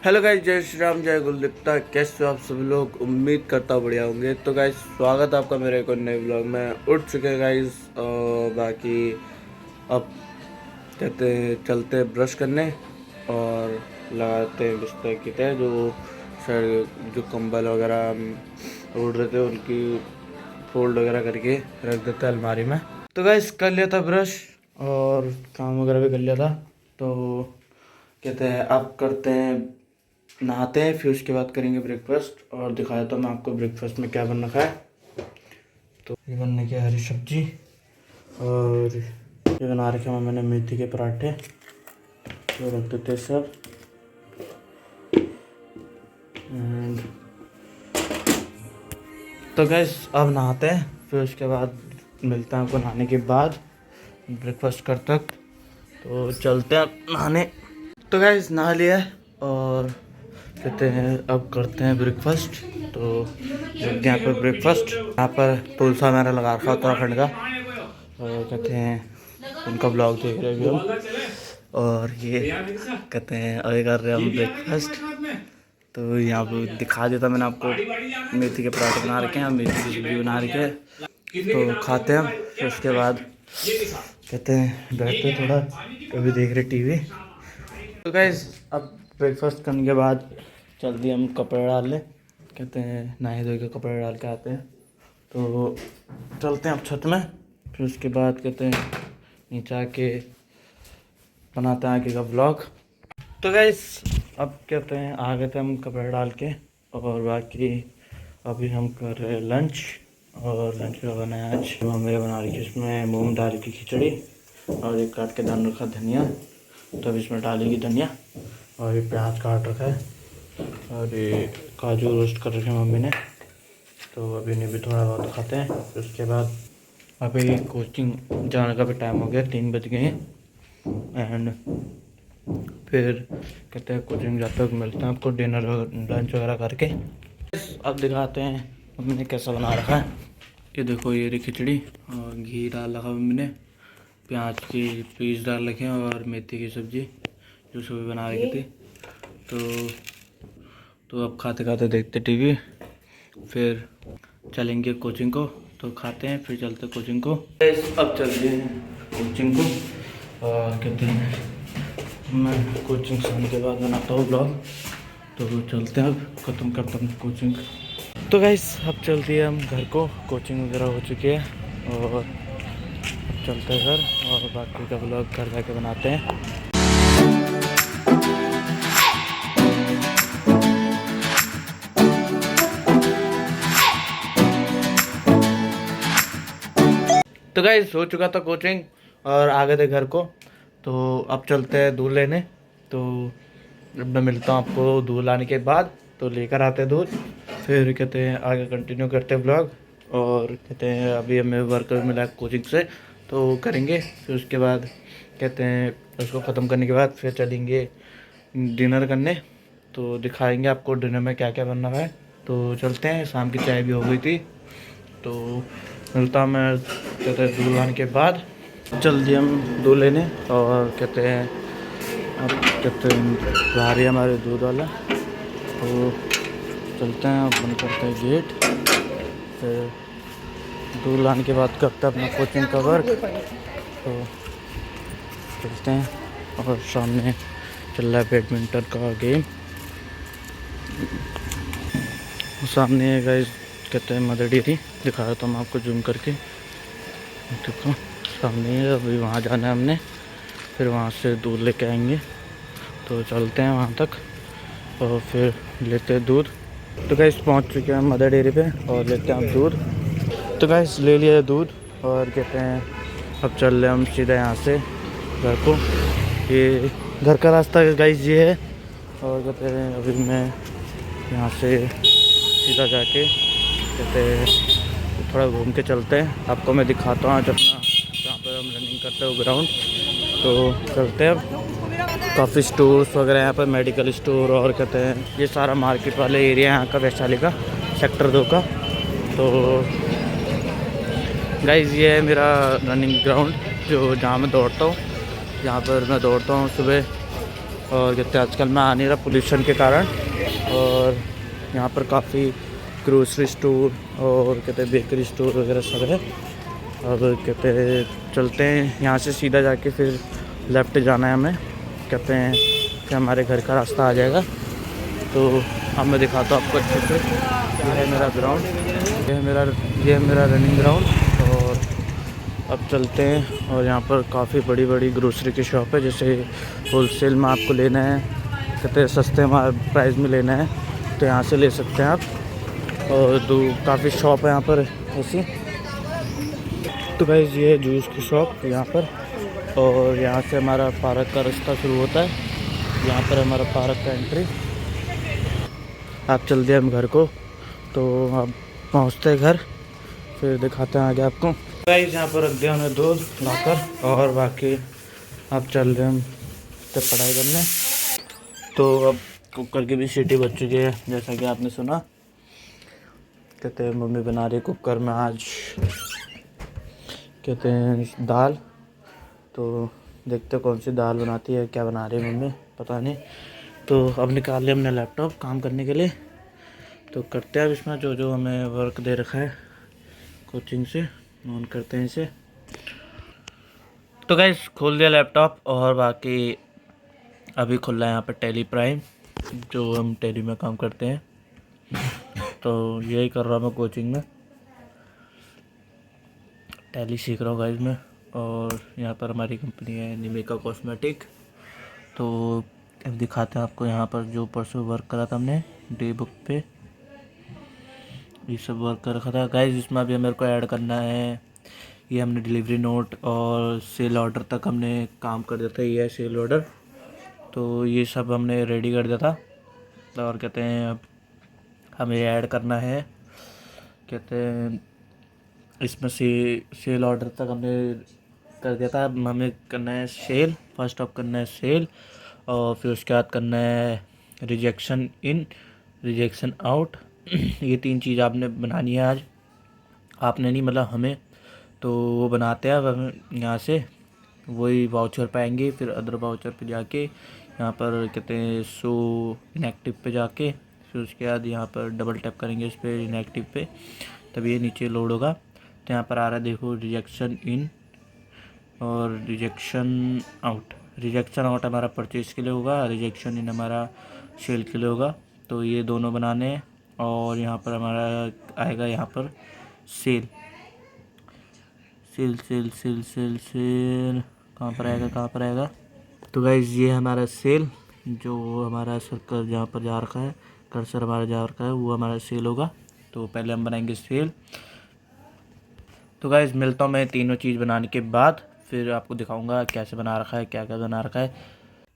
Hello guys, जय श्री राम, जय गुलदीप्ता। कैसे हो आप सभी लोग? उम्मीद करता हूँ बढ़िया होंगे। तो गाइस, स्वागत है आपका मेरे एक और नए ब्लॉग में। उठ चुके हैं गाइस और बाकी अब कहते हैं चलते हैं ब्रश करने और लगाते हैं बिस्तर की तय जो शायद जो कंबल वगैरह हम ओढ़ रहे थे उनकी फोल्ड वगैरह करके रख देते हैं अलमारी में। तो गाइस, कर लिया था ब्रश और काम वगैरह भी कर लिया था। तो कहते हैं अब करते हैं नहाते हैं, फिर उसके बाद करेंगे ब्रेकफास्ट और दिखाया तो मैं आपको ब्रेकफास्ट में क्या बन रखा है। तो ये बनने की हरी सब्जी और ये बना रखे हैं मैंने मेथी के पराठे। तो रख देते हैं सब एंड तो गैस अब नहाते हैं, फिर उसके बाद मिलते हैं आपको नहाने के बाद ब्रेकफास्ट कर तक। तो चलते हैं नहाने। तो गैस नहा लिया है और कहते हैं अब करते हैं ब्रेकफास्ट। तो यहाँ पर ब्रेकफास्ट, यहाँ पर तुलसा मेरा लगा रखा उत्तराखंड का और कहते हैं उनका ब्लॉग देख रहे हैं हम। और ये कहते हैं अभी कर रहे हैं हम ब्रेकफास्ट। तो यहाँ पर दिखा देता मैंने आपको, मेथी के पराठे बना रखे हैं, मेथी की सब्जी बना रखी है। तो खाते हैं फिर उसके बाद कहते हैं बैठते थोड़ा, कभी देख रहे टीवी। तो गाइस अब ब्रेकफास्ट करने के बाद जल्दी हम कपड़े डाल लें, कहते हैं नहाए धोए के कपड़े डाल के आते हैं। तो चलते हैं अब छत में, फिर उसके बाद कहते हैं नीचे आके बनाते हैं आगे का ब्लॉग। तो गाइस अब कहते हैं आ गए थे हम कपड़े डाल के और बाकी अभी हम कर रहे हैं लंच। और लंच में बनाया आज मेरे बना रही है इसमें मूंग दाल की खिचड़ी और एक काट के डाल रखा धनिया। तो अब इसमें डालेगी धनिया और ये प्याज काट रखा है और ये काजू रोस्ट कर रखे हैं मम्मी ने। तो अभी इन्हें भी थोड़ा बहुत खाते हैं। फिर उसके बाद अभी कोचिंग जाने का भी टाइम हो गया, 3 बज गए हैं एंड फिर कहते हैं कोचिंग जाते वक्त मिलते हैं आपको डिनर लंच वगैरह करके। अब दिखाते हैं मम्मी ने कैसा बना रखा है। ये देखो, ये रही खिचड़ी और घी डाल रखा मम्मी ने, प्याज की पीस डाल रखे हैं और मेथी की सब्ज़ी जो सुबह बना रखी थी। तो अब खाते खाते देखते टीवी, फिर चलेंगे कोचिंग को। तो खाते हैं फिर चलते कोचिंग को। अब चलते हैं कोचिंग को और कहते हैं मैं कोचिंग से आने के बाद बनाता हूँ ब्लॉग। तो चलते हैं, अब ख़त्म करता हूँ कोचिंग। तो गाइस अब चलती है हम घर को, कोचिंग वगैरह हो चुकी है और अब चलते हैं घर और बाकी का ब्लॉग घर जाके बनाते हैं। तो गाइस हो चुका था कोचिंग और आ गए थे घर को। तो अब चलते हैं दूध लेने। तो अब मैं मिलता हूँ आपको दूध लाने के बाद। तो लेकर आते हैं दूध, फिर कहते हैं आगे कंटिन्यू करते हैं ब्लॉग। और कहते हैं अभी हमें वर्क मिला कोचिंग से तो करेंगे, फिर उसके बाद कहते हैं उसको ख़त्म करने के बाद फिर चलेंगे डिनर करने। तो दिखाएंगे आपको डिनर में क्या क्या बनना है। तो चलते हैं, शाम की चाय भी हो गई थी। तो मिलता मैं कहते हैं दूध लाने के बाद। जल्दी हम दूध लेने और कहते हैं अब कहते हैं बाहर ही हमारे दूध वाला। तो चलते हैं, अब बंद करते हैं गेट, फिर दूध लाने के बाद करते हैं अपना कोचिंग का वर्क। तो चलते हैं और सामने चल रहा है बैडमिंटन का गेम। सामने है गाइस कहते हैं मदर डेयरी, दिखा रहा था मैं आपको जूम करके। देखो सामने है, अभी वहाँ जाना है हमने, फिर वहाँ से दूध लेके आएंगे। तो चलते हैं वहाँ तक और फिर लेते हैं दूध। तो गाइस पहुँच चुके हैं मदर डेयरी पे और लेते हैं हम दूध। तो गाइस ले लिया दूध और कहते हैं अब चल रहे हम सीधा यहाँ से घर को। ये घर का रास्ता गाइस ये है और कहते हैं अभी मैं यहाँ से सीधा जाके कहते हैं थोड़ा घूम के चलते हैं, आपको मैं दिखाता हूँ आज अपना जहाँ पर हम रनिंग करते हैं ग्राउंड। तो चलते हैं अब। काफ़ी स्टोर्स वगैरह यहाँ पर, मेडिकल स्टोर और कहते हैं ये सारा मार्केट वाले एरिया यहाँ का, वैशाली का सेक्टर 2 का। तो गाइस ये है मेरा रनिंग ग्राउंड जो जहाँ मैं दौड़ता हूँ। यहाँ पर मैं दौड़ता हूँ सुबह और कहते हैं आजकल मैं आ नहीं रहा पोल्यूशन के कारण। और यहाँ पर काफ़ी ग्रोसरी स्टोर और कहते हैं बेकरी स्टोर वगैरह सब है। अब कहते हैं चलते हैं यहाँ से सीधा जाके फिर लेफ़्ट जाना है हमें। कहते हैं कि हमारे घर का रास्ता आ जाएगा। तो अब मैं दिखाता हूँ आपको अच्छे से। ये है मेरा ग्राउंड, ये है मेरा रनिंग ग्राउंड। और अब चलते हैं। और यहाँ पर काफ़ी बड़ी बड़ी ग्रोसरी की शॉप है। जैसे होलसेल में आपको लेना है, कहते हैं सस्ते प्राइस में लेना है तो यहाँ से ले सकते हैं आप। और तो काफ़ी शॉप है यहाँ पर ऐसी। तो गाइस ये है जूस की शॉप यहाँ पर। और यहाँ से हमारा पार्क का रास्ता शुरू होता है। यहाँ पर हमारा पार्क का एंट्री। आप चलते हैं हम घर को। तो अब पहुँचते हैं घर, फिर दिखाते हैं आगे आपको। गाइस यहाँ पर रख दिया हमने दूध लाकर। और बाकी अब चल रहे हम तो पढ़ाई करने। तो अब कुकर की भी सीटी बज चुकी है जैसा कि आपने सुना। कहते हैं मम्मी बना रही कुकर में आज कहते हैं दाल। तो देखते कौन सी दाल बनाती है, क्या बना रही है मम्मी, पता नहीं। तो अब निकाल लिया हमने लैपटॉप काम करने के लिए। तो करते हैं अब इसमें जो जो हमें वर्क दे रखा है कोचिंग से, ऑन करते हैं इसे। तो गाइस खोल दिया लैपटॉप। और बाकी अभी खुल रहा है यहाँ पर टैली प्राइम, जो हम टैली में काम करते हैं। तो यही कर रहा हूँ मैं कोचिंग में, टैली सीख रहा हूँ गाइस मैं। और यहाँ पर हमारी कंपनी है निमिका कॉस्मेटिक। तो अब दिखाते हैं आपको यहाँ पर जो परसों वर्क करा था हमने डे बुक पे, ये सब वर्क कर रखा था गाइस। इसमें अभी मेरे को ऐड करना है। ये हमने डिलीवरी नोट और सेल ऑर्डर तक हमने काम कर दिया था। ये है सेल ऑर्डर। तो ये सब हमने रेडी कर दिया था। और कहते हैं अब हमें ऐड करना है, कहते हैं इसमें सेल ऑर्डर तक हमने कर दिया था। अब हमें करना है सेल, फर्स्ट ऑफ करना है सेल। और फिर उसके बाद करना है रिजेक्शन इन, रिजेक्शन आउट। ये 3 चीज़ आपने बनानी है आज। आपने नहीं मतलब हमें। तो वो बनाते हैं। अब हम यहाँ से वही वाउचर पाएंगे। फिर अदर वाउचर पे जाके यहाँ पर कहते हैं शो इनएक्टिव पे जाके फिर उसके बाद यहाँ पर डबल टैप करेंगे इस पर इनएक्टिव पे, तब ये नीचे लोड होगा। तो यहाँ पर आ रहा है देखो रिजेक्शन इन और रिजेक्शन आउट। रिजेक्शन आउट हमारा परचेज के लिए होगा, रिजेक्शन इन हमारा सेल के लिए होगा। तो ये दोनों बनाने हैं। और यहाँ पर हमारा आएगा यहाँ पर cell, cell cell cell cell cell कहाँ पर आएगा, कहाँ पर आएगा। तो गाइज ये हमारा सेल, जो हमारा सर्कल जहाँ पर जा रखा है, कर्सर हमारा जा रखा है, वो हमारा सेल होगा। तो पहले हम बनाएंगे सेल। तो गाइज मिलता हूँ मैं तीनों चीज़ बनाने के बाद, फिर आपको दिखाऊंगा कैसे बना रखा है, क्या क्या बना रखा है।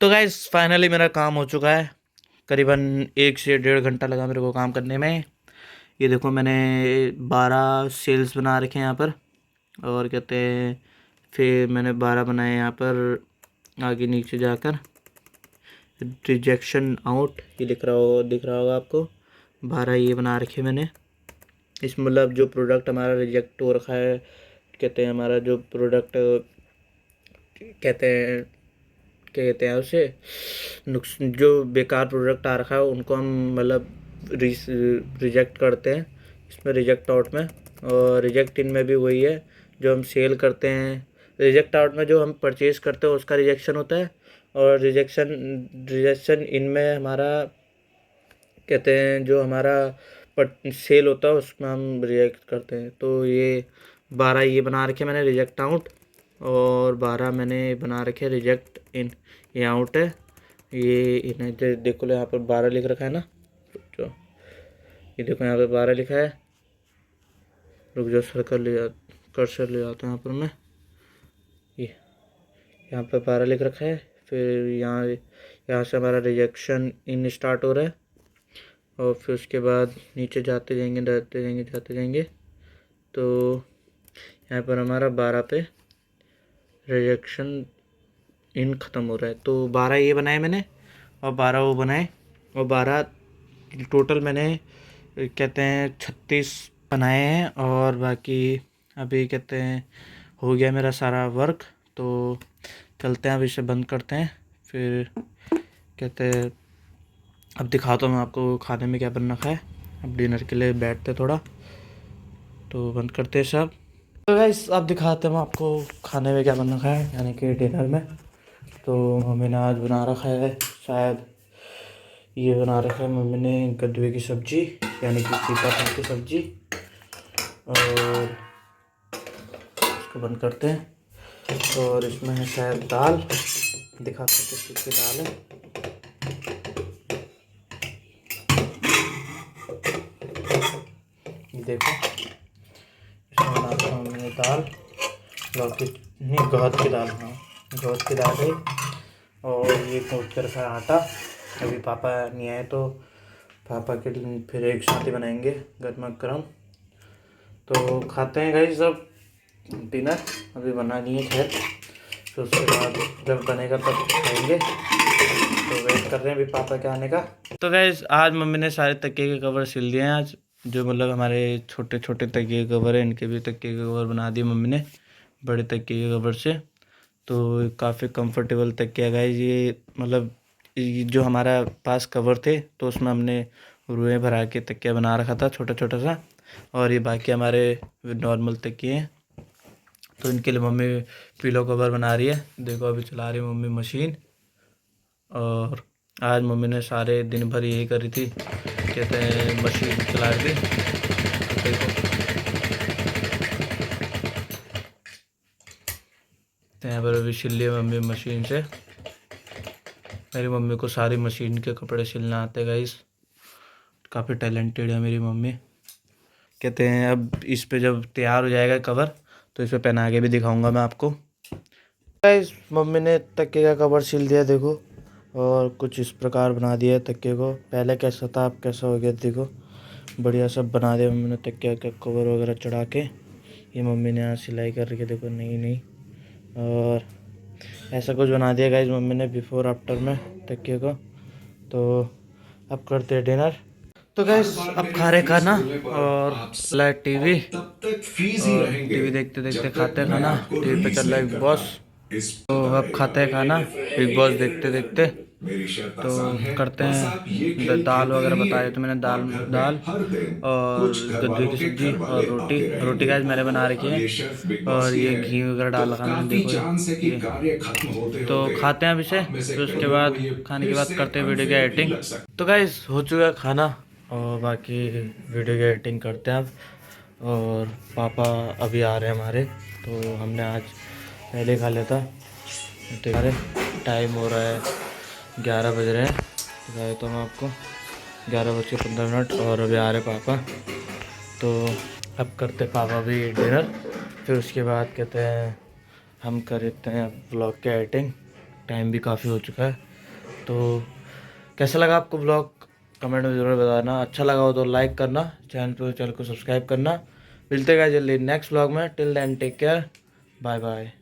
तो गाइज फाइनली मेरा काम हो चुका है। करीबन 1 से 1.5 घंटा लगा मेरे को काम करने में। ये देखो मैंने 12 सेल्स बना रखे हैं यहाँ पर। और कहते हैं फिर मैंने 12 बनाए यहाँ पर आगे नीचे जाकर। रिजेक्शन आउट ये दिख रहा होगा आपको। 12 ये बना रखे मैंने। इस मतलब जो प्रोडक्ट हमारा रिजेक्ट हो रखा है, कहते हैं हमारा जो प्रोडक्ट कहते हैं, क्या कहते हैं उसे, जो बेकार प्रोडक्ट आ रखा है उनको हम मतलब रिजेक्ट करते हैं इसमें रिजेक्ट आउट में। और रिजेक्ट इन में भी वही है, जो हम सेल करते हैं। रिजेक्ट आउट में जो हम परचेज करते हैं उसका रिजेक्शन होता है। और रिजेक्शन इन में हमारा कहते हैं जो हमारा सेल होता है उसमें हम रिजेक्ट करते हैं। तो ये 12 ये बना रखे मैंने रिजेक्ट आउट। और 12 मैंने बना रखे रिजेक्ट इन, ये आउट है, ये इन है। देखो यहाँ पर 12 लिख रखा है ना, जो ये देखो यहाँ पर 12 लिखा है। रुक जाओ सर्कल ले कर्सर ले जाता हूँ यहाँ पर मैं। ये यहाँ पर 12 लिख रखा है। फिर यहाँ से हमारा रिजेक्शन इन स्टार्ट हो रहा है। और फिर उसके बाद नीचे जाते जाएंगे। तो यहाँ पर हमारा 12 पे रिजेक्शन इन ख़त्म हो रहा है। तो 12 ये बनाए मैंने और 12 वो बनाए। और 12 टोटल मैंने कहते हैं 36 बनाए हैं। और बाकी अभी कहते हैं हो गया मेरा सारा वर्क। तो चलते हैं अब इसे बंद करते हैं, फिर कहते अब दिखाता हूँ मैं आपको खाने में क्या बनना है। अब डिनर के लिए बैठते थोड़ा, तो बंद करते हैं सब। तो गाइस अब दिखाते हैं हम आपको खाने में क्या बनना है, यानी कि डिनर में। तो मम्मी ने आज बना रखा है, शायद ये बना रखा है मम्मी ने कद्दू की सब्जी, यानी कि सीताफल की सब्जी। और इसको बंद करते हैं। और इसमें है शायद दाल, दिखाते हैं किस चीज़ की दाल है। ये देखो, इसमें बनाता हूँ मैंने दाल, लौकी नहीं, गौद की दाल, हाँ गौद की दाल है। और ये कूट कर रखा है आटा। अभी पापा नहीं आए तो पापा के लिए फिर एक साथ ही बनाएंगे गर्मा गर्म। तो खाते हैं गाइस सब डिनर, अभी बना नहीं है खैर, तो उसके बाद जब बनेगा तब खाएंगे। तो वेट कर रहे हैं अभी पापा के आने का। तो गाइस आज मम्मी ने सारे तकिए के कवर सिल दिए हैं आज, जो मतलब हमारे छोटे छोटे तकिए के कवर है, इनके भी तकिए के कवर बना दिए मम्मी ने बड़े तकिए के कवर से। तो काफ़ी कंफर्टेबल तकिया गाइस ये, मतलब जो हमारा पास कवर थे तो उसमें हमने रुएँ भरा के तकिया बना रखा था छोटा छोटा सा, और ये बाकी हमारे नॉर्मल तकिए हैं। तो इनके लिए मम्मी पिलो कवर बना रही है। देखो अभी चला रही है मम्मी मशीन। और आज मम्मी ने सारे दिन भर यही करी थी, कहते हैं मशीन चला रही थी। देखो यहाँ पर अभी सिल लिया मम्मी मशीन से। मेरी मम्मी को सारी मशीन के कपड़े सिलना आते गाइस, काफ़ी टैलेंटेड है मेरी मम्मी। कहते हैं अब इस पे जब तैयार हो जाएगा कवर तो इस पे पहना के भी दिखाऊंगा मैं आपको। गाइस मम्मी ने तकिए का कवर सिल दिया देखो, और कुछ इस प्रकार बना दिया तकिए को। पहले कैसा था अब कैसा हो गया देखो, बढ़िया सब बना दिया मम्मी ने तकिया का कवर वगैरह चढ़ा के। ये मम्मी ने यहाँ सिलाई कर रही है देखो, नई नई, और ऐसा कुछ बना दिया गाइस मम्मी ने बिफोर आफ्टर में तकिए को। तो अब करते हैं डिनर। तो गाइस अब खा रहे खाना और चला है टीवी, और टीवी देखते देखते खाते खाना। टीवी पे चल रहा है बिग बॉस, तो अब खाते हैं खाना बिग बॉस देखते देखते। तो करते हैं दाल वगैरह बताया तो मैंने, दाल दाल और कद्दू की सब्जी और रोटी। रोटी गाइस मैंने बना रखी है, और ये घी वगैरह डाल रखा मैंने, देखो ये। तो खाते हैं अभी से, फिर उसके बाद खाने के बाद करते हैं वीडियो की एडिटिंग। तो गाइस हो चुका है खाना, और बाकी वीडियो की एडिटिंग करते हैं अब। और पापा अभी आ रहे हैं हमारे, तो हमने आज पहले खा लिया था। टाइम हो रहा है 11 बज रहे हैं, बताया तो मैं आपको 11:15, और अभी आ रहे पापा। तो अब करते पापा भी डिनर, फिर उसके बाद कहते हैं हम करते हैं ब्लॉग के एडिटिंग। टाइम भी काफ़ी हो चुका है। तो कैसा लगा आपको ब्लॉग कमेंट में ज़रूर बताना। अच्छा लगा हो तो लाइक करना, चैनल को सब्सक्राइब करना। मिलते हैं जल्दी नेक्स्ट ब्लॉग में। Till then take care, bye bye.